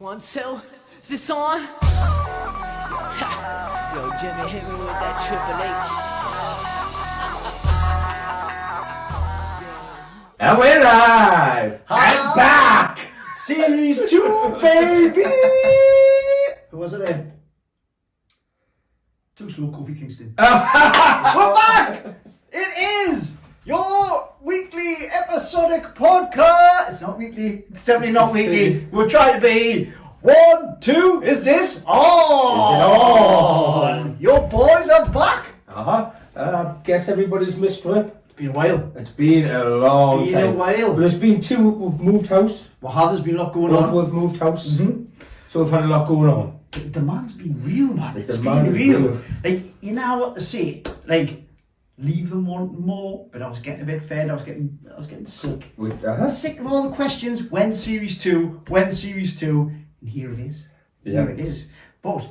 1, 2, is this on? Yo, Jimmy, hit me with that Triple H. And we're live! Hi. And back! Series 2, baby! Who was it then? Too slow, Kofi Kingston. We're back! It is your weekly episodic podcast. It's not weekly. It's definitely not weekly. We'll try to be 1, 2. Is this on? Is it on? Your boys are back. Guess everybody's missed it. It's been a while. It's been a long It's been time. a while. There's been two who've moved house. Well, there's been a lot going Both on. have moved house. Mhm. So we've had a lot going on. The demand's been real, man. It's demand been is real. real. Like, you know what to say. Like, leave them wanting more, but I was getting a bit fed. I was getting sick. Sick of all the questions. When series 2? When series 2? And here it is. Yeah. Here it is. But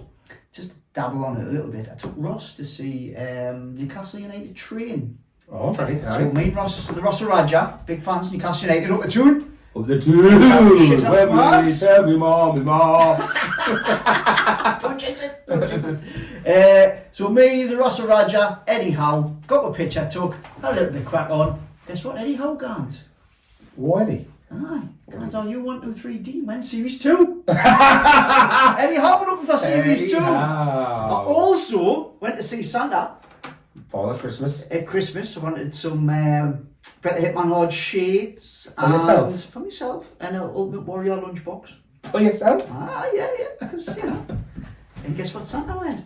just to dabble on it a little bit, I took Ross to see Newcastle United train. Oh, right, So me and Ross, the Rossaraja, big fans of Newcastle United, up the tune. Up the two! Shit up, When Max. we tell me mom. Don't jinx it, don't jinx it. So me, the Rossaraja, Eddie Howe, got a picture took, had a little bit of crack on. Guess what, Eddie Howe gans? Why? Aye, gans on you 1, 2, 3, D, when series 2. Eddie Howe looking for series 2. I also went to see Santa Father Christmas. at Christmas. I wanted some Better Hitman Lord shades. For yourself? For myself, and an Ultimate Warrior lunchbox. For yourself? Ah, yeah, because, you know. And guess what Santa went?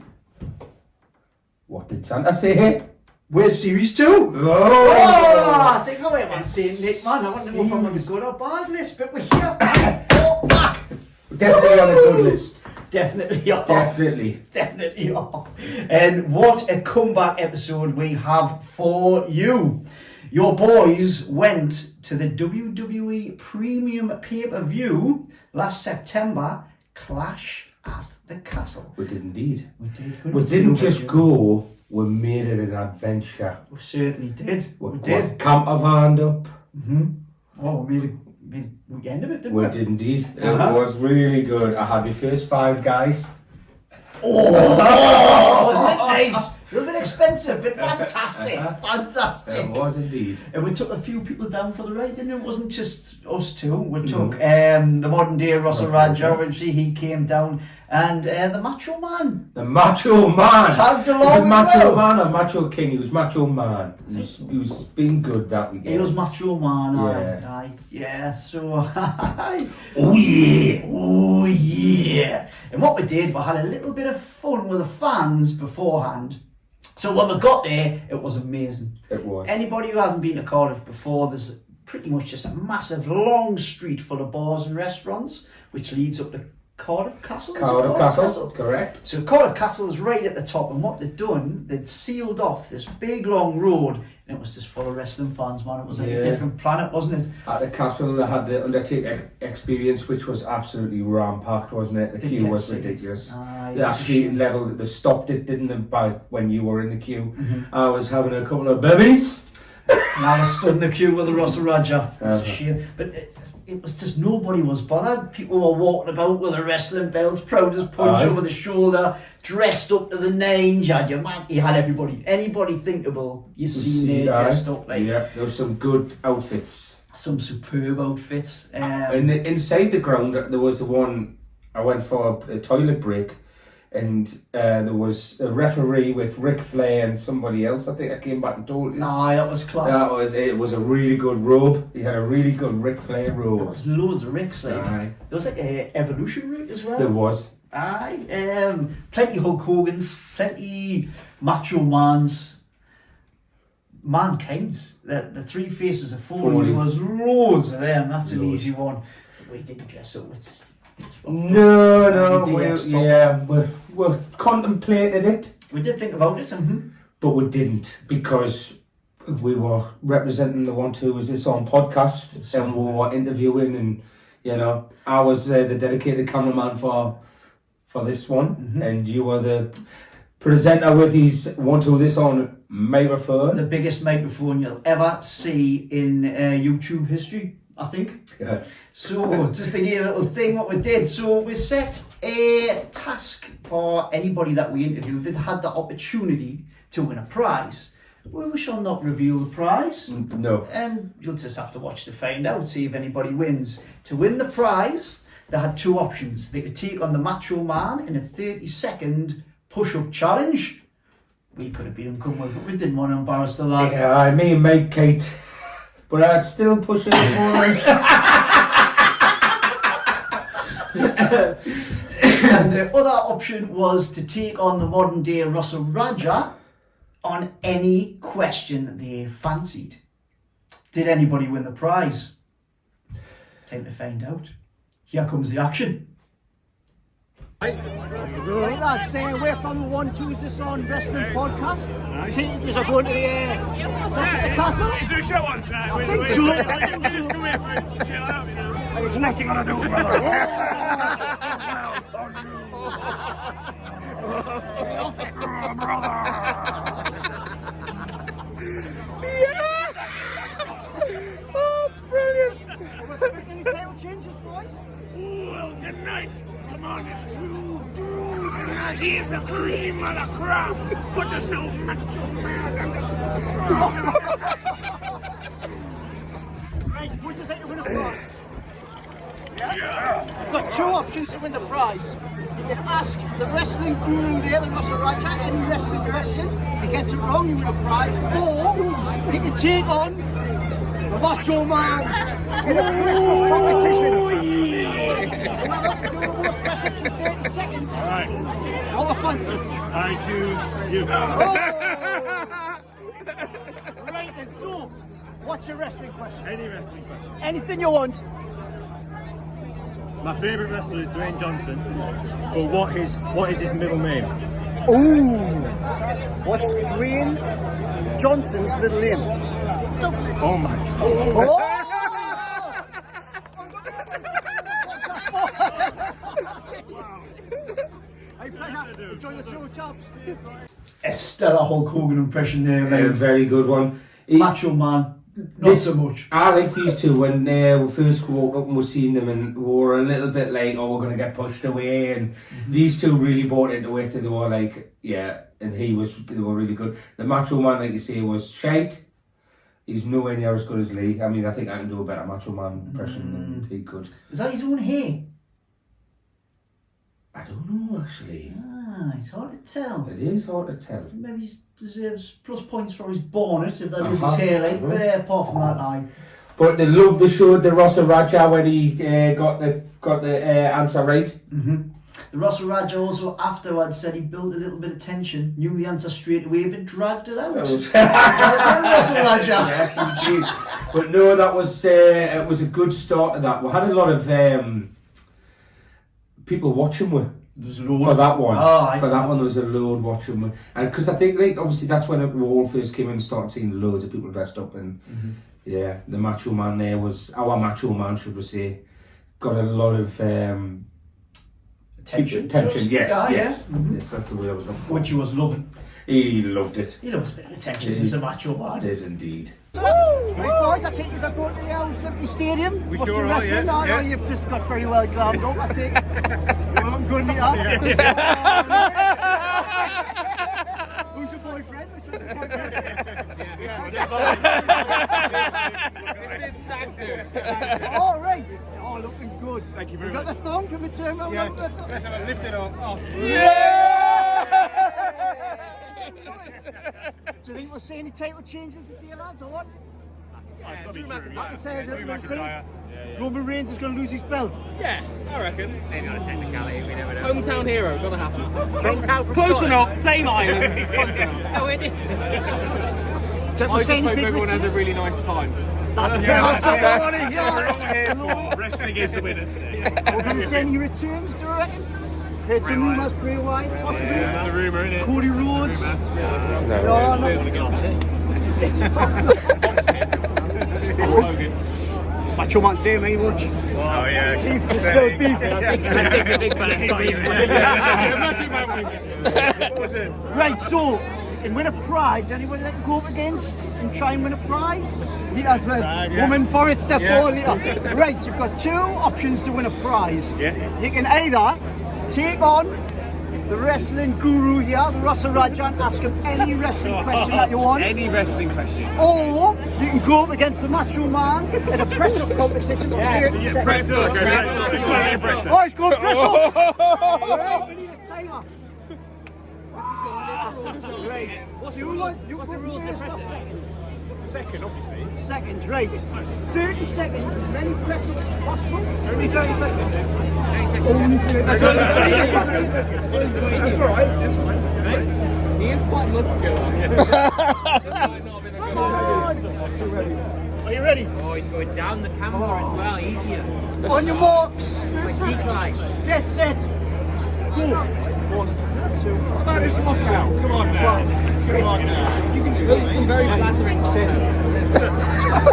What did Santa say? Where's series 2? Oh! I think I went saying Nick, man. I want to know if I'm on the good or bad list, but we're here. Oh, back. Definitely on a good list. Definitely are. Definitely. are. And what a comeback episode we have for you. Your boys went to the WWE Premium Pay-Per-View last September, Clash at the Castle. We did indeed. We We didn't just go, we made it an adventure. We certainly did. We did. Camper van up. Oh, we made a weekend of it, didn't we? We did indeed. Uh-huh. It was really good. I had my first 5 guys. Oh, wasn't it nice? A little bit expensive, but fantastic. Fantastic. It was indeed. And we took a few people down for the ride, didn't it? It wasn't just us two. We took the modern day Rossaraja, which he came down, and the Macho Man. The Macho Man. Tagged along Was it as Macho well. Man or Macho King? He was Macho Man. He was being good that weekend. He was Macho Man, Yeah. aye. Yeah, so... Oh yeah. Oh yeah! And what we did, we had a little bit of fun with the fans beforehand. So when we got there, it was amazing. It was. Anybody who hasn't been to Cardiff before, there's pretty much just a massive long street full of bars and restaurants, which leads up to Cardiff Castle. Is it Cardiff Castle. Correct. So Cardiff Castle is right at the top, and what they'd done, they'd sealed off this big long road, and it was just full of wrestling fans, man. It was like a different planet, wasn't it? At the castle, they had the Undertaker experience, which was absolutely ram-packed, wasn't it? The Didn't queue get was sick. ridiculous. Aye, it They was a actually shame. leveled, they stopped it, didn't they, by when you were in the queue. I was having a couple of babies. And I was stood in the queue with the Rossaraja. It's Uh-huh. a shame. But it was just nobody was bothered. People were walking about with their wrestling belts, proud as punch Aye. over the shoulder, dressed up to the nines. You had your man, you had everybody. Anybody thinkable, you seen there dressed up like Yeah, there was some good outfits. some superb outfits. And inside the ground, there was the one, I went for a toilet break, and there was a referee with Ric Flair and somebody else. I think I came back and told you. Aye, that was class. It was a really good robe. He had a really good Ric Flair There robe. was loads of Ricks. Like. Aye. There was like a Evolution Rick as well. There was. Aye, plenty Hulk Hogan's, plenty Macho Man's, Mankind's. The three faces of Foley. Foley. There was loads of them. That's an Loads. easy one. We didn't dress up with. No, DX we contemplated it, We did think about it. but we didn't because we were representing the 1 2 Is This On podcast, and we were interviewing, and I was the dedicated cameraman for this one, and you were the presenter with his 1 2 This On microphone. The biggest microphone you'll ever see in YouTube history. I think. Yeah. So, just to give you a little thing what we did. So, we set a task for anybody that we interviewed that had the opportunity to win a prize. Well, we shall not reveal the prize. No. And you'll just have to watch to find out, see if anybody wins. To win the prize, they had two options. They could take on the Macho Man in a 30-second push-up challenge. We could have been come with, but we didn't want to embarrass the lad. Yeah, me and mate Kate. But I'd still push it forward. And the other option was to take on the modern day Rossaraja on any question they fancied. Did anybody win the prize? Time to find out. Here comes the action. Right lads, we're from the 1-2 This On Wrestling Podcast. Teams are going to the castle. Is there a show on tonight? I think so. Just come here for it. Chill out, you know. There's nothing gonna do, brother. Any title changes, boys? Well, tonight, come on, it's true. Tonight is the cream of the crop, but there's no Macho Man. Right, would you say you win a prize? Yeah. You've got two options to win the prize. You can ask the wrestling guru there, the Rossaraja, any wrestling question. If he gets it wrong, you win a prize. Or you can take on the Macho Man in a press-up competition. Whoever can do the most press-ups in 30 seconds. Alright, All the fancy. I choose you. Oh! Right then, so, what's your wrestling question? Any wrestling question? Anything you want. My favourite wrestler is Dwayne Johnson, but what is his middle name? Ooh! What's Dwayne Johnson's middle name? Oh my god. Oh! Hey, pleasure. Enjoy the show, chaps. A stellar Hulk Hogan impression there, A mate. very good one. Macho Man, not so much. I like these two when we first walked up and we're seeing them and we were a little bit like, oh, we're going to get pushed away. And these two really bought into it and they were like, yeah, and they were really good. The Macho Man, like you say, was shite. He's nowhere near as good as Lee. I mean, I think I can do a better Macho Man impression than he could. Is that his own hair? I don't know, actually. Ah, it's hard to tell. It is hard to tell. Maybe he deserves plus points for his bonnet, if that is his Uh-huh. hair, like. But apart from that, aye. But they love the show, the Rossaraja, when he got the answer right. Mm-hmm. The Rossaraja also afterwards said he built a little bit of tension, knew the answer straight away, but dragged it out. Rossaraja. Yes, he did. But no, that was it was a good start to that. We had a lot of people watching for that one. Oh, for that one, there was a load watching, and because I think like obviously that's when we all first came in and started seeing loads of people dressed up, and yeah, the Macho Man there was our Macho Man, should we say, got a lot of Tension. Tension, yes, Yeah, yes, yeah. yes, that's the way I was looking for. Which he was loving. He loved it. He loves a bit of attention. He's a Macho Man. It is indeed. Right, boys, I take you going to the Liberty Stadium. We Watch sure some are, wrestling. yeah, I know yeah. you've just got very well glammed up, I take it. I'm going to meet up. Who's your boyfriend? Which one's your boyfriend? Oh, right. Oh, looking good. Thank you very got much. the thong? Can we turn around? Yeah, Look at the thong. let's have a lift it up. Oh. Do you think we'll see any title changes at the lads or what? It's got to be true, McIntyre, Drew McIntyre. Roman Reigns is going to lose his belt. Yeah, I reckon. Maybe not a technicality, we never know. Hometown hero, gotta happen. Hometown from Close Scotland. enough, same islands. Close enough. Oh, it is. Don't I we just see any hope big everyone has a Richard? really nice time. That's Yeah, what I want to We're hear. all here for wrestling against the winners. We're going to see any returns, do you reckon? Heard some rumours, Bray Wyatt, possibly. That's the rumour, isn't it? Cody Rhodes. No, Hogan. Macho Man say, mate, watch. Oh yeah. Beef, there's still beef. Big fan of Scotty. Right, so, and win a prize. Anybody that you go up against and try and win a prize? Lita's the woman for it. Step forward, Lita. Right, you've got 2 options to win a prize. Yeah. You can either take on the wrestling guru here, the Rossaraja, and ask him any wrestling question that you want. Any wrestling question. Or you can go up against the Macho Man in a press-up competition. Press up. Oh, he's going press-ups! Right, we need a timer. Right. What's the rules of press-up? Second, obviously. Seconds, right. 30 seconds, as many press-ups as possible. Only 30 seconds. That's That's alright. That's fine. He is quite muscular. Come on! Are you ready? Oh, he's going down the camera as well. Easier. On your marks. Decline. Get set. Go. 1, 2, That is knockout. Come on now. 5, 6, Come on now. You can do Those are some very flattering comments.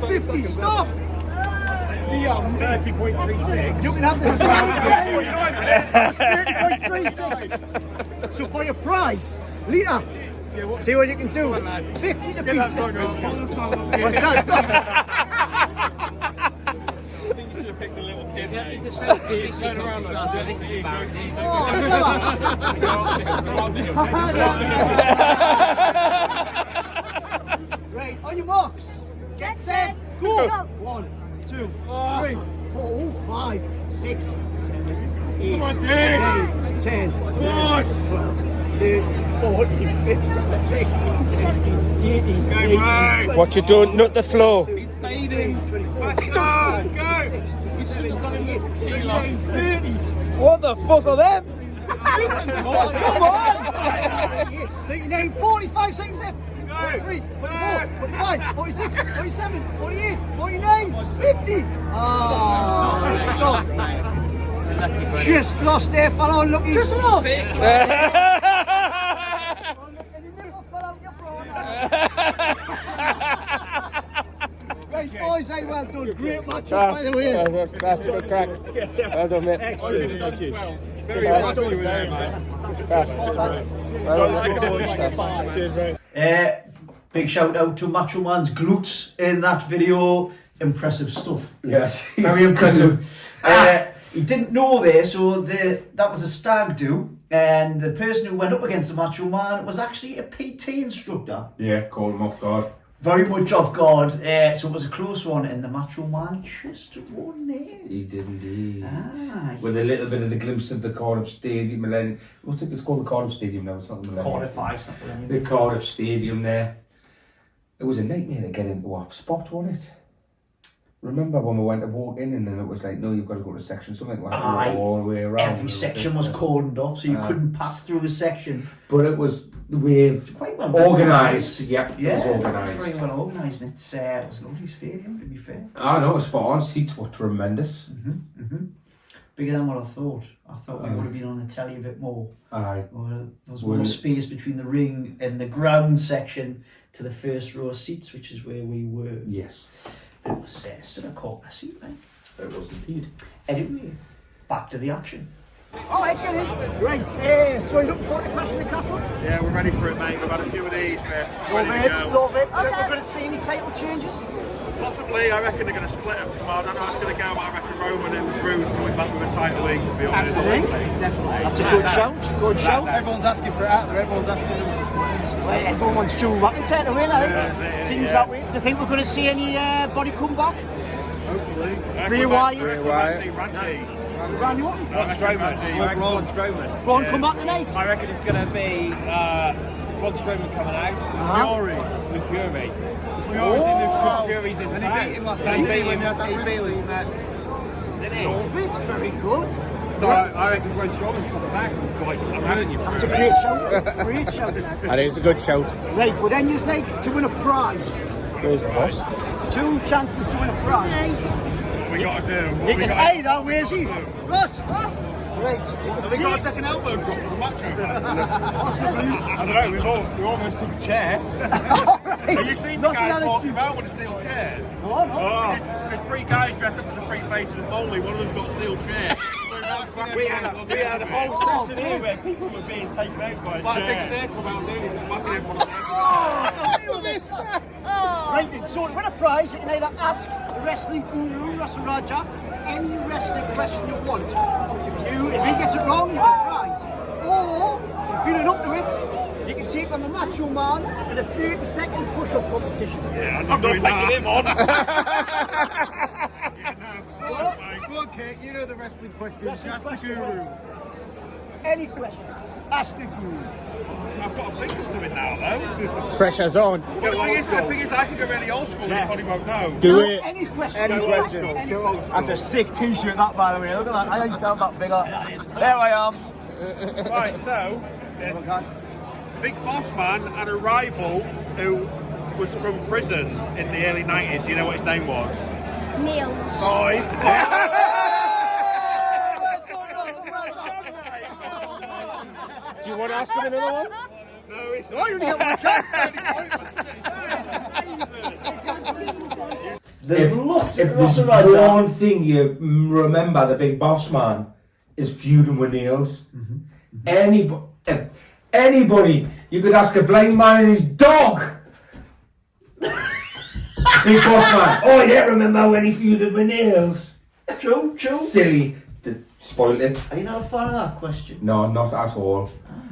50, stop! 30.36. You can have the same 30.36. So for your prize, Lita, see what you can do. 50 to beat. What's that? It's a straight pitch. Turn around as well, so this is embarrassing. Right, on your marks. Get set, go! 1, 2, 3, 4, 5, 6, 7, 8, 9, 10, 11, 12, 13, 14, 15, 16, 17, 18, 19, What you doing? Not the flow. 23, 24, 25, 26, 27, 28, 29, 30. What the fuck are them? Come on! 39, 45 seconds left. 43, 44, 45, 46, 47, 48, 49, 50. Oh, stop. Just lost there, fella. Unlucky. Just lost. Right, boys, hey, well done. Great match, by the way. That's a good crack. Well done, mate. Excellent. Thank you. Very happy with that, mate. Big shout out to Macho Man's glutes in that video. Impressive stuff. Yes. Very impressive. He didn't know this, so that was a stag do, and the person who went up against the Macho Man was actually a PT instructor. Yeah, called him off guard. Very much off guard, so it was a close one, and the Macho Man just won there. He did indeed. Ah, With a little bit of the glimpse of the Cardiff Stadium, and then what's it? It's called the Cardiff Stadium now. It's not the Millennium. Cardiff 5 something. The Cardiff Stadium there. It was a nightmare to get into our spot, wasn't it? Remember when we went to walk in and then it was like, no, you've got to go to section, something like that, all the way around. Every section was cordoned off, so you couldn't pass through a section. But it was the way Quite well organised. Yep, Yeah, it was organised. very well organised. It was a lovely stadium, to be fair. I know, spot on. Seats were tremendous. Bigger than what I thought. I thought we would have been on the telly a bit more. Aye. Well, there was Well, more space between the ring and the ground section to the first row of seats, which is where we were. Yes. It was sort of corner seat, right? It was indeed. Anyway, back to the action. All right, get in. Right, so you're looking forward to Clash of the Castle? Yeah, we're ready for it, mate. We've had a few of these, mate. Love Ready it, to go. love it. Okay. We're going to see any title changes? Possibly, I reckon they're going to split up tomorrow. I don't know how it's going to go, but I reckon Roman and Drew's coming back with a title each, to be honest. Definitely. That's a good shout, good shout. Everyone's asking for it out there. Everyone's asking them to split them. Well, everyone wants Drew McIntyre to win, I think. Yeah, Seems yeah. that way. Do you think we're going to see any body come back? Hopefully. Freea Wyatt. Randy. Randy Orton? Braun Strowman. Braun Strowman. Braun come back tonight? I reckon it's going to be Braun Strowman coming out Fury. with Fury. Oh. Fury's in And he beat him last They time, beat when him. they had that He beat wrestling. him. Didn't he? Love it, very good. So I reckon Braun Strowman's coming back. It's like, I'm having you. That's a great shout. Great shout. I think it's a good shout. Right, but then you say to win a prize. Goes the boss. 2 chances to win a prize. we got to do? What You we can got hey though, where's he? Ross! Great. Have we got to take an elbow drop from Macho? Possibly. I don't know, we almost took a chair. Have you seen the Not guy that walking extreme. around with a steel chair? No, no. There's three guys dressed up as the three faces of Foley. One of them's got a steel chair. We had a whole session here where people were being taken out by a Like a big chair. circle around there, and just whacking everyone on the head. Right then, so to win a prize, you can either ask the wrestling guru, Rossaraja, any wrestling question you want. If he gets it wrong, you get a prize. Or, if you're feeling up to it, you can take on the Macho Man in a 30-second push-up competition. Yeah, I'm not taking him on. Go on, Kate, you know the wrestling questions. Wrestling Ask the question. guru. Any question, ask the guru. I've got a fingers to it now, though. Pressure's on. But the thing is, I can go really old school and you probably won't know. Do it. Any question. Any question. Any question. That's a sick t-shirt, that, by the way. Look at that. I ain't found that bigger. There I am. Right, so, there's Big Boss Man had a rival who was from prison in the early 90s. Do you know what his name was? Niels. Oh, Do you want to ask him another one? no, it's Oh, you only get one chance. They've looked at If there's Rossaraja. one thing you remember, the Big Boss Man is feuding with Niels. Anybody, you could ask a blind man and his dog. Big Boss Man. Oh yeah, remember when he feuded with Niels? True. Silly. Spoiled it. Are you not a fan of that question? No, not at all.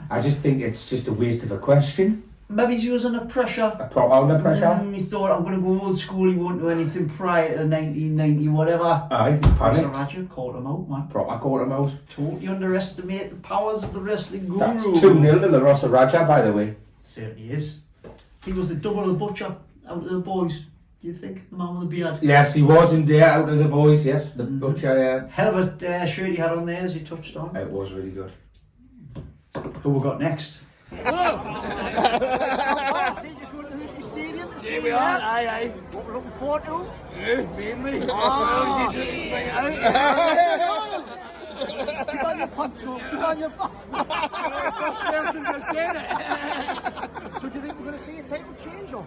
I just think it's just a waste of a question. Maybe he was under pressure. Under pressure. He thought, I'm going to go old school, he won't do anything prior to the 1990 whatever. Aye, panicked. Rossaraja caught him out, man. Proper caught him out. Totally underestimate the powers of the wrestling guru. That's 2-0 to the Rossaraja, by the way. Certainly is. He was the double of the butcher out of the boys. Do you think? The man with the beard. Yes, he was in there out of the boys, yes. The butcher, yeah. Hell of a shirt he had on there as he touched on. It was really good. Who we got next? Here we are, aye. What we're looking forward to? Two, mainly. Keep on your pants up, keep on your pants. So do you think we're going to see a title change or?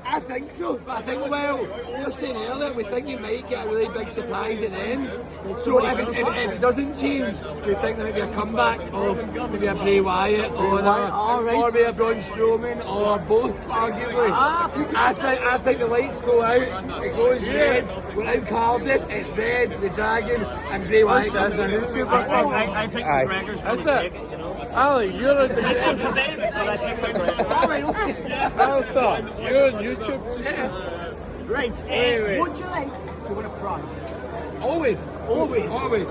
I think so, but I think, well, we were saying earlier, we think you might get a really big surprise at the end. So if it doesn't change, we think there might be a comeback of maybe a Bray Wyatt or maybe a Braun Strowman or both, arguably. I think the lights go out, it goes red, we're in Cardiff, it's red, the Dragon, and Bray Wyatt comes in. I think McGregor's going to take it, you know. Ali, you're on YouTube. But I think McGregor. Alistair, you're on YouTube. Right, Anyway. would you like to win a prize? Always.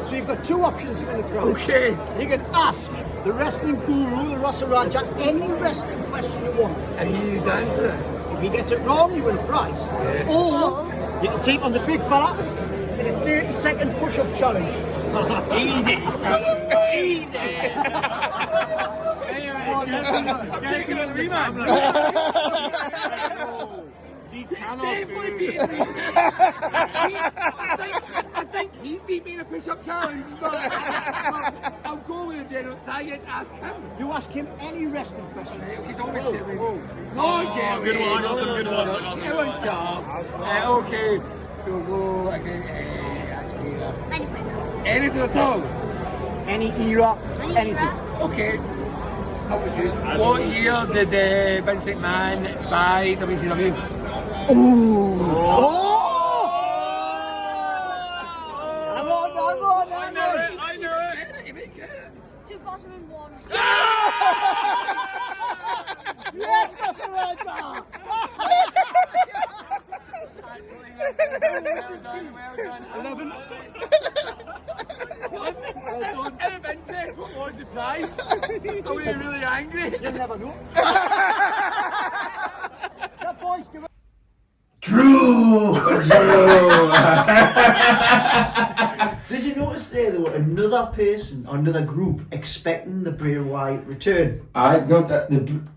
So you've got two options to win the prize. Okay. You can ask the wrestling guru, the Rossaraja, any wrestling question you want. And he's answering. If he gets it wrong, you win a prize. Or you can take on the big fella in a 30-second push-up challenge. Easy. I'm taking a rematch. He cannot do I think he beat me in a push-up challenge, but I'll go with the general target, ask him. You ask him any wrestling question. He's always telling me. Oh, good one. It was sharp. Okay, so we'll go again. Anything at all? Any era, anything. Okay. What year did Vince McMahon buy WCW? Ooh! Oh! I know it. You may get it. 2001. Yes, Rossaraja! Well done. Out of interest, what was the price? Are we really angry? You'll never know. That boy's give it. Drew! Did you notice there were another person, another group expecting the Bray Wyatt return? I don't. There's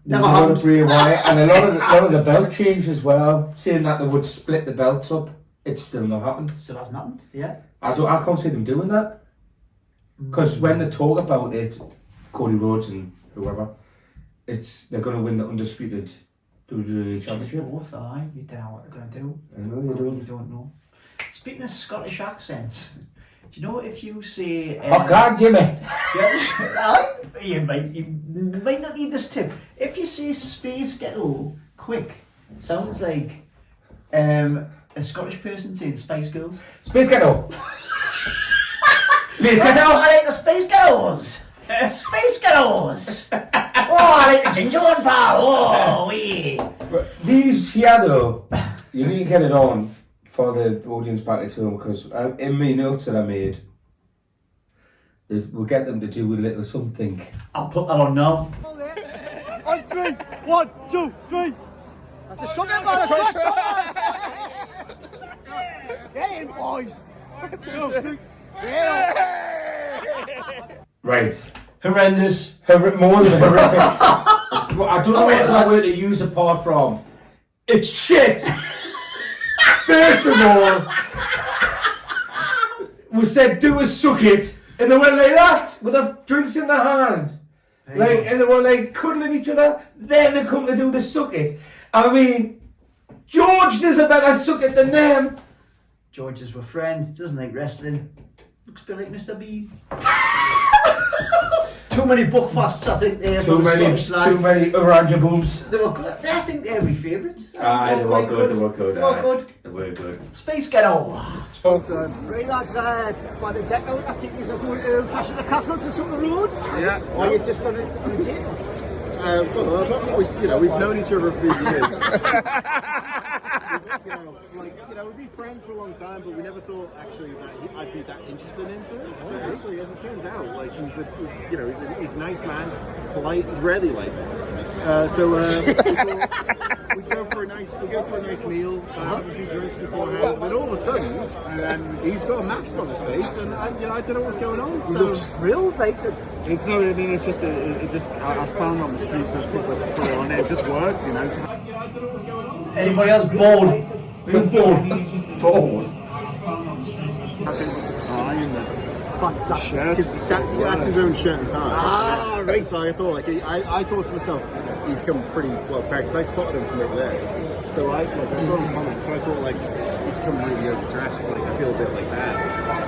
Never a lot happened. of Bray Wyatt and a lot of the belt change as well, saying that they would split the belts up it's still not happened. Still hasn't happened. Yeah. I can't see them doing that. Because when they talk about it, Cody Rhodes and whoever, they're going to win the undisputed WWE Championship. Both, aye. You don't know what they're going to do. I know you don't. You don't know. Speaking of Scottish accents, do you know if you say... Oh God, Jimmy! You might not need this tip. If you say Space Ghetto quick, it sounds like a Scottish person saying Spice Girls. Space Ghetto! Space Ghetto! I like the Space Girls! Space Girls! Oh, I like the ginger one, pal! Oh, wee! These here though, you need to get it on for the audience back at home, because in my notes that I made, we'll get them to do a little something. I'll put that on now. On three. 1, 2, 3. That's a sugar man. Get in, boys. 2, 3. Right. Horrendous. More than horrific. I don't know what other word to use apart from it's shit. First of all, we said do a suck it, and they went like that with their drinks in their hand, and they were like cuddling each other. Then they come to do the suck it. I mean, George does a better suck it than them. George is my friend, doesn't like wrestling. Looks a bit like Mr. B. Too many buckfasts, I think, there. Too many Oranja booms. They were good. I think they're my favourites. Aye, they were good. They were good. They were good. They were good. Space Ghetto. Right, lads, by the deck out, I think you're going to Clash of the Castle to Sutton Road. Yeah. Or you just on a date? We've known each other a few years. We've been friends for a long time, but we never thought actually that I'd be that interested into it. But actually, as it turns out, like he's a nice man. He's polite. He's rarely late. We go for a nice meal, have a few drinks beforehand. But all of a sudden, he's got a mask on his face, and I don't know what's going on. He looks thrilled, like. No, I mean, it's just, I found on the streets, those people that put it on it, just worked, I don't know what's going on. Anybody else bored? Are you bored? Bored? I found on the streets, those people with the tie and the Fantastic. because that's his own shirt and tie. Ah, right. So I thought, I thought to myself, he's come pretty well prepared, because I spotted him from over there. So I saw his comment, so I thought, he's come really overdressed, I feel a bit like that.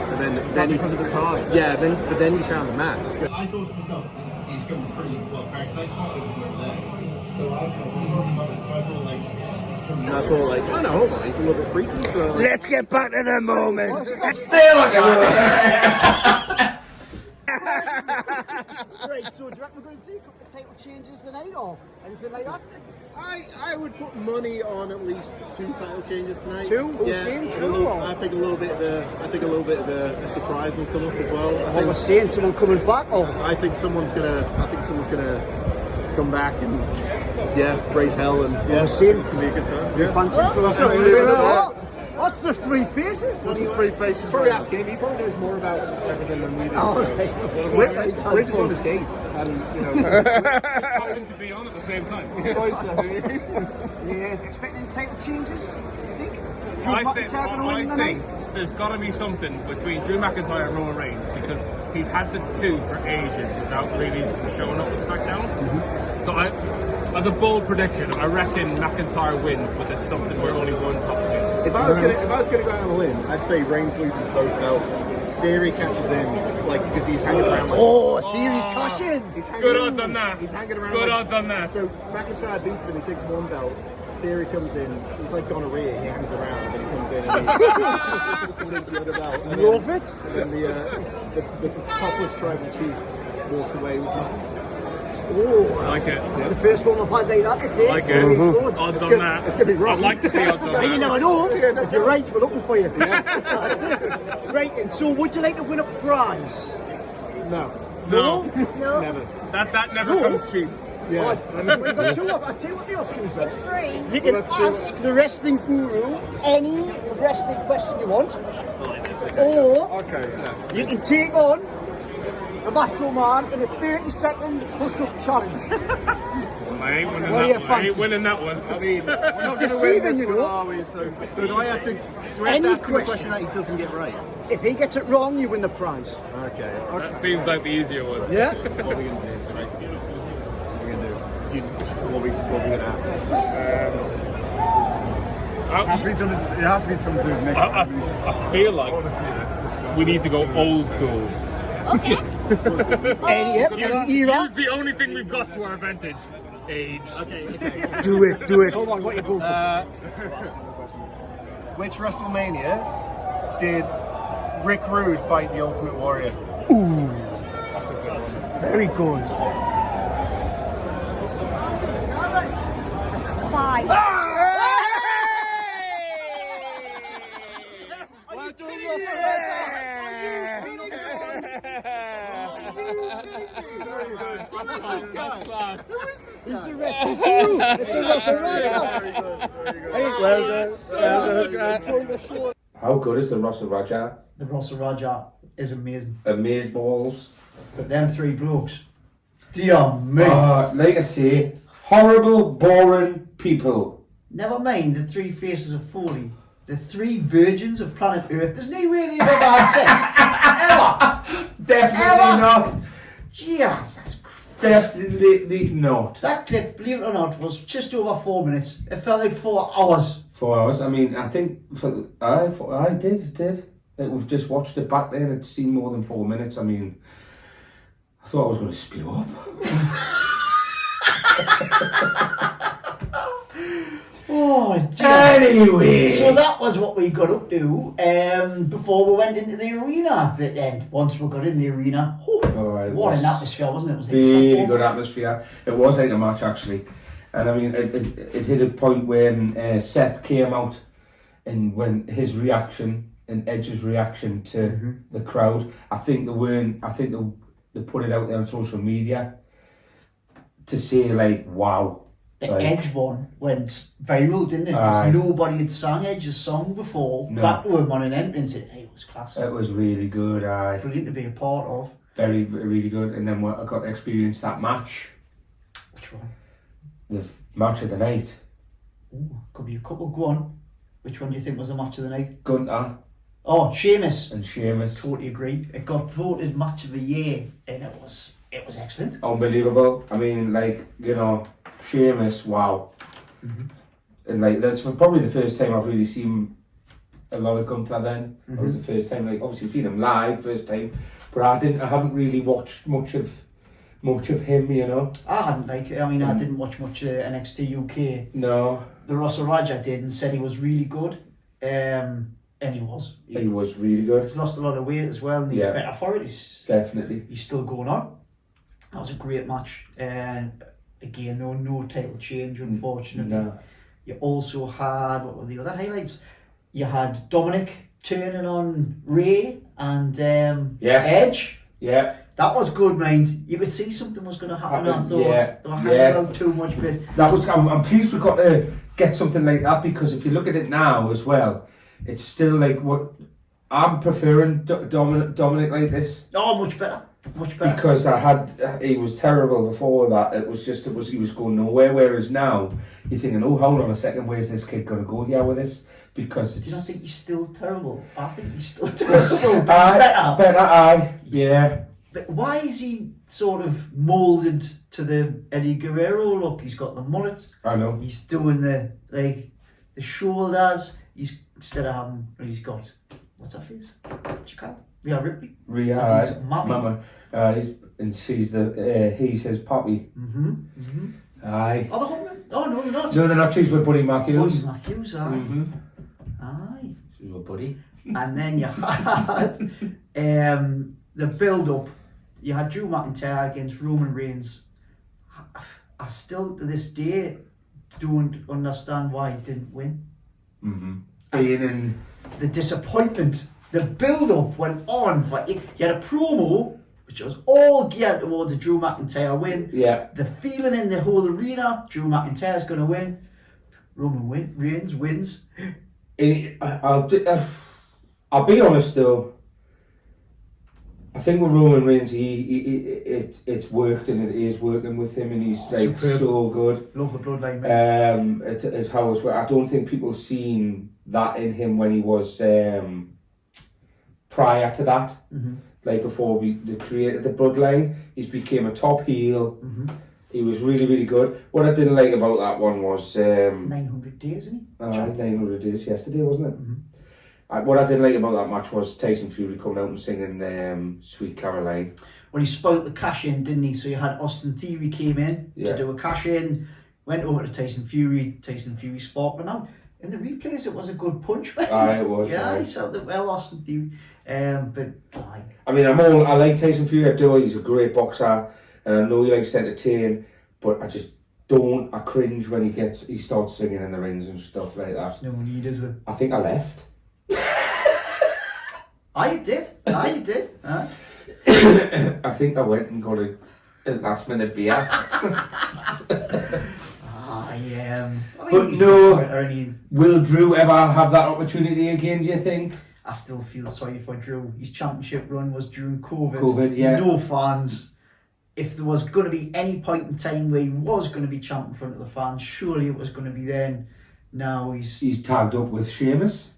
And then Because of the tie? Yeah, but then he found the mask. I thought to myself, he's come pretty well prepared, because I spotted him from over there. So I thought, he's come. And I thought, oh no, hold on, he's a little bit freaky. So Let's get back to the moment. There we go. Great, so do you reckon we're going to see a couple of title changes tonight or anything like that? I would put money on at least 2 title changes tonight. 2? Yeah, Saying and I think a little bit of a surprise will come up as well. What we're saying, someone coming back or? I think someone's gonna come back and raise hell, and it's gonna be a good time. Yeah. Fancy What's the 3 faces? What's the 3 faces? Probably ask him. He probably knows more about everything than we do. Oh, so. right. We're just on a date, and Having to be on at the same time. Yeah, expecting title changes, do you think? Drew I McIntyre going to win the think night? there's got to be something between Drew McIntyre and Roman Reigns, because he's had the 2 for ages without really showing up at SmackDown. So as a bold prediction, I reckon McIntyre wins, but there's something where only one top 2. If I was gonna go out on a limb, I'd say Reigns loses both belts. Theory catches in, because he's hanging around. Theory cash in. Good odds on that. He's hanging around. Good odds on that. So McIntyre beats him. He takes 1 belt. Theory comes in. He's like gonorrhea. He hangs around, and then he comes in and he takes the other belt. And Love it. And then the topless tribal chief walks away with nothing. Oh, I like it. it's the first one we've had like that today. Like it. Very good. Odds on that. It's gonna be wrong. I'd like to see odds on But you that. never know. If you're right, we're looking for you. That's it. Right, and so would you like to win a prize? No, No, never. that never comes cheap. Yeah. We've got 2 I'll tell you what the options are. It's free. You can that's true. ask the wrestling guru any wrestling question you want, or Okay. you can take on the Macho Man in a 30-second push-up challenge. I ain't winning What do you that one. I ain't fancy? winning that one. I mean, we're not going to deceiving, win this you one, know. are we? So do I have to Any ask him a question. question that he doesn't get right? If he gets it wrong, you win the prize. Okay. That seems like the easier one. Yeah? What are we going to do? What are we going to do? What are we going to ask? I, It has to be something to make. I feel like we need to go old school. Okay. Use the only thing we've got to our advantage. Age. Okay. Do it. Hold on, what you go for? Which WrestleMania did Rick Rude fight the Ultimate Warrior? That's a good one. Very good. 5. Well done, Rossaraja. Who is this guy? Class. Who is this guy? He's the wrestling guru. It's a Rossaraja. How good is the Rossaraja? The Rossaraja is amazing. Amazeballs. But them three blokes, dear me. Like I say, horrible, boring people. Never mind the three faces of Foley. The three virgins of planet Earth. There's no way they've ever had sex. Ever. Definitely not. Jesus Christ. Definitely not. That clip, believe it or not, was just over 4 minutes. It felt like 4 hours. 4 hours. I mean, I think I did. Like, we've just watched it back there and it's seen more than 4 minutes. I mean, I thought I was going to spew up. Oh, dear. Anyway. So that was what we got up to before we went into the arena. But then, once we got in the arena, what an atmosphere, wasn't it? It was like really good atmosphere. It was like a match, actually. And I mean, it hit a point when Seth came out and when his reaction and Edge's reaction to the crowd, I think they put it out there on social media to say, like, wow. The like, Edge one went viral, didn't it? Because nobody had sang Edge's song before. No. That were on an entrance. It was class. It was really good. Brilliant to be a part of. Very, really good. And then I got to experience that match. Which one? The match of the night. Ooh, could be a couple. Go on. Which one do you think was the match of the night? Gunter Oh, Sheamus. and Sheamus. Totally agree. It got voted match of the year, and it was excellent. Unbelievable. I mean, like, you know, Sheamus, wow. And like, that's probably the first time I've really seen a lot of Gunther then. It was the first time, like, obviously seen him live, first time. But I haven't really watched much of him, you know. I hadn't I didn't watch much NXT UK. No. The Rossaraja did and said he was really good. And he was. He was really good. He's lost a lot of weight as well, and he's better for it. Definitely. He's still going on. That was a great match. Again, no title change, unfortunately. No. You also had, what were the other highlights? You had Dominic turning on Ray and Edge. Yeah. That was good, mind. You could see something was going to happen. I thought they were hanging around too much. But that was. I'm pleased we got to get something like that, because if you look at it now as well, it's still like what I'm preferring Dominic like this. Oh, much better. Because he was terrible before that. He was going nowhere. Whereas now you're thinking, oh, hold on a second, where's this kid going to go here with this? Because it's. Do you not think he's still terrible? I think he's still terrible. Better. Yeah. But why is he sort of moulded to the Eddie Guerrero look? He's got the mullet. I know. He's doing the shoulders. He's he's got, what's her face? What's she called? Rhea Ripley. Rhea. Mama. He's his puppy. Aye. Oh, the woman? Oh, no, they're not. No, they're not. She's with Buddy Matthews. Buddy Matthews, aye. Aye. She's with Buddy. And then you had the build-up. You had Drew McIntyre against Roman Reigns. I still, to this day, don't understand why he didn't win. Being in... The disappointment. The build-up went on for... You had a promo, which was all geared towards a Drew McIntyre win. Yeah. The feeling in the whole arena, Drew McIntyre's going to win. Roman Reigns wins. I'll be honest though. I think with Roman Reigns, it's worked and it is working with him, and he's like Superb. so good. Love the bloodline, mate. It's how it's. I don't think people seen that in him when he was prior to that. Mm-hmm. Like before they created the bloodline, he's became a top heel. Mm-hmm. He was really, really good. What I didn't like about that one was 900 days, isn't he? 900 days yesterday, wasn't it? Mm-hmm. What I didn't like about that match was Tyson Fury coming out and singing Sweet Caroline. Well, he spoilt the cash in, didn't he? So you had Austin Theory came in Yeah. to do a cash in, went over to Tyson Fury sparked him out. In the replays, it was a good punch, mate. Aye, it was. Yeah, aye. he sold it well, Austin Theory. But aye. I mean, I like Tyson Fury. I do. He's a great boxer, and I know he likes to entertain. But I just don't. I cringe when he starts singing in the rings and stuff like that. No need, is there? I think I left. You did. Huh? I think I went and got a last minute beer. But no, will Drew ever have that opportunity again, do you think? I still feel sorry for Drew. His championship run was during COVID. COVID, yeah. No fans. If there was going to be any point in time where he was going to be champ in front of the fans, surely it was going to be then. Now he's tagged up with Sheamus.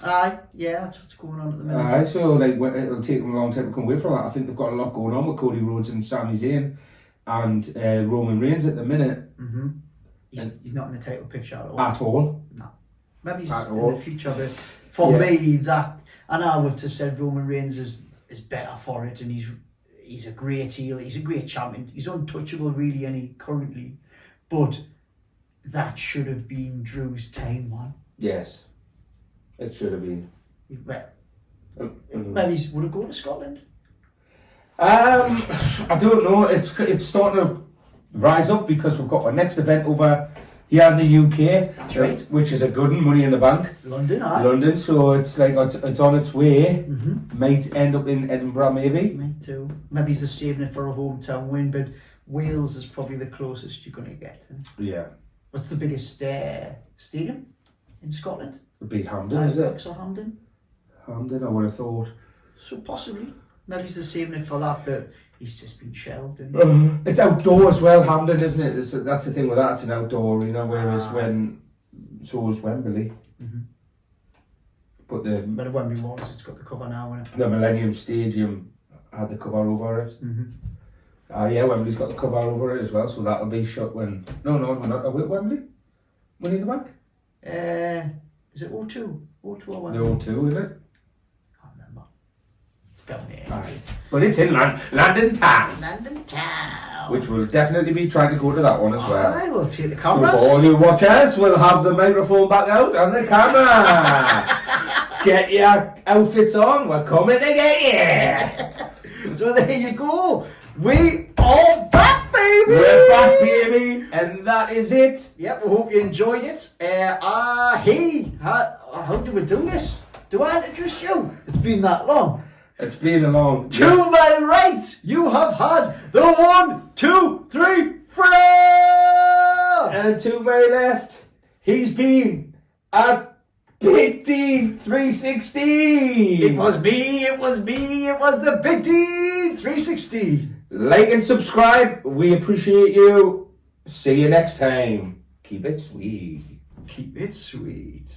Aye, yeah, that's what's going on at the minute. Aye, so like it'll take them a long time to come away from that. I think they've got a lot going on with Cody Rhodes and Sami Zayn and Roman Reigns at the minute. Mm-hmm. He's not in the title picture at all. At all. No. Maybe he's At in all. the future, but for me, that, and I would have said Roman Reigns is better for it, and he's a great heel, he's a great champion, he's untouchable really, and he currently, but that should have been Drew's time, man. Yes, it should have been. Well, maybe he would have gone to Scotland. I don't know. It's starting to rise up because we've got our next event over here in the UK. That's right. Which is a good one, Money in the Bank. London, so it's like it's on its way. Mm-hmm. Might end up in Edinburgh, maybe. Me too. Maybe he's just saving it for a hometown win, but Wales is probably the closest you're going to get. Yeah. What's the biggest stadium in Scotland? It'd be Hampden, is it? Or Hampden? Hampden, I would have thought. So possibly. Maybe he's just saving it for that, but he's just been shelled. Isn't he? It's outdoor as well, Hampden, isn't it? That's the thing with that. It's an outdoor arena, whereas so is Wembley. Mm-hmm. But But Wembley was. It's got the cover now, isn't it? the Millennium Stadium had the cover over it. Mm-hmm. Yeah, Wembley's got the cover over it as well, so that'll be shut when. No, we're not. Are we at Wembley? Money in the Bank? Is it O2? O2 or The Wembley? O2, isn't it? I can't remember. It's down there. Aye. But it's in London town. London town. Which will definitely be trying to go to that one as well. I will take the So cameras. for all you watchers, we'll have the microphone back out and the camera. Get your outfits on, we're coming to get you. So there you go. We are back, baby. We're back, baby, and that is it. Yep, we hope you enjoyed it. Hey, how do we do this? Do I introduce you? It's been that long. It's been a long. To my right, you have had the 1, 2, 3, Freea! And to my left, he's been at Big D 316. It was the Big D 316. Like and subscribe. We appreciate you. See you next time. Keep it sweet. Keep it sweet.